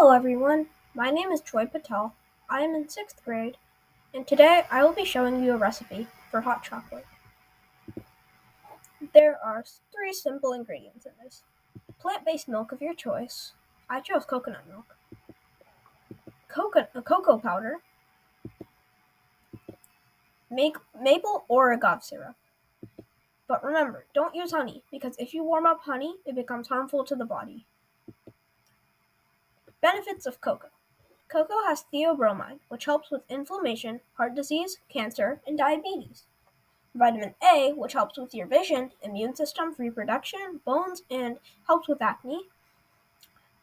Hello everyone, my name is Joy Patel. I am in 6th grade, and today I will be showing you a recipe for hot chocolate. There are 3 simple ingredients in this. Plant-based milk of your choice. I chose coconut milk. Cocoa powder. Maple or agave syrup. But remember, don't use honey, because if you warm up honey, it becomes harmful to the body. Benefits of cocoa. Cocoa has theobromine, which helps with inflammation, heart disease, cancer, and diabetes. Vitamin A, which helps with your vision, immune system, reproduction, bones, and helps with acne.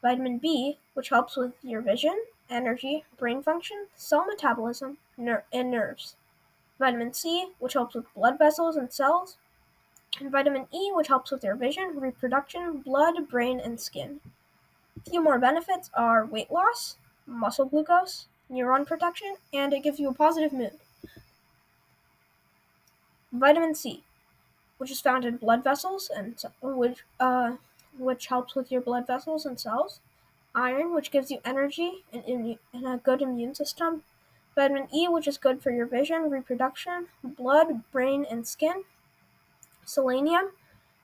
Vitamin B, which helps with your vision, energy, brain function, cell metabolism, and nerves. Vitamin C, which helps with blood vessels and cells. And vitamin E, which helps with your vision, reproduction, blood, brain, and skin. A few more benefits are weight loss, muscle glucose, neuron protection, and it gives you a positive mood. Vitamin C, which is found in blood vessels and which helps with your blood vessels and cells. Iron, which gives you energy and a good immune system. Vitamin E, which is good for your vision, reproduction, blood, brain, and skin. Selenium,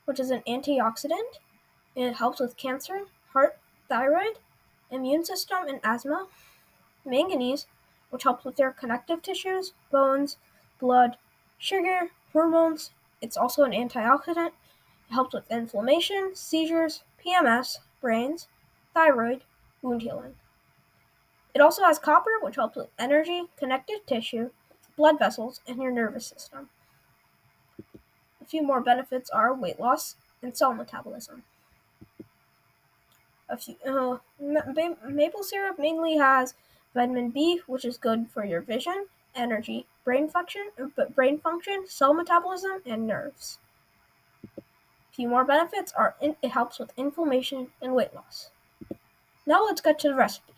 which is an antioxidant. It helps with cancer, heart, thyroid, immune system, and asthma. Manganese, which helps with your connective tissues, bones, blood, sugar, hormones. It's also an antioxidant. It helps with inflammation, seizures, PMS, brains, thyroid, wound healing. It also has copper, which helps with energy, connective tissue, blood vessels, and your nervous system. A few more benefits are weight loss and cell metabolism. Maple syrup mainly has vitamin B, which is good for your vision, energy, brain function, cell metabolism, and nerves. A few more benefits are it helps with inflammation and weight loss. Now let's get to the recipe.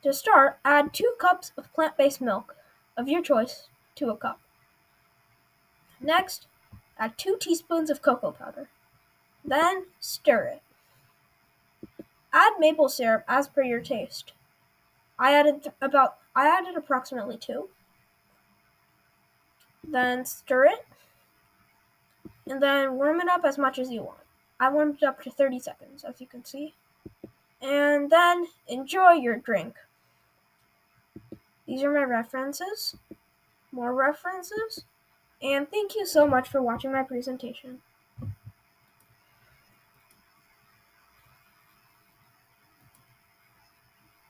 To start, add 2 cups of plant-based milk of your choice to a cup. Next, add 2 teaspoons of cocoa powder. Then stir it. Add maple syrup as per your taste. I added approximately 2. Then stir it, and then warm it up as much as you want. I warmed it up to 30 seconds, as you can see. And then enjoy your drink. These are my references. More references. And thank you so much for watching my presentation.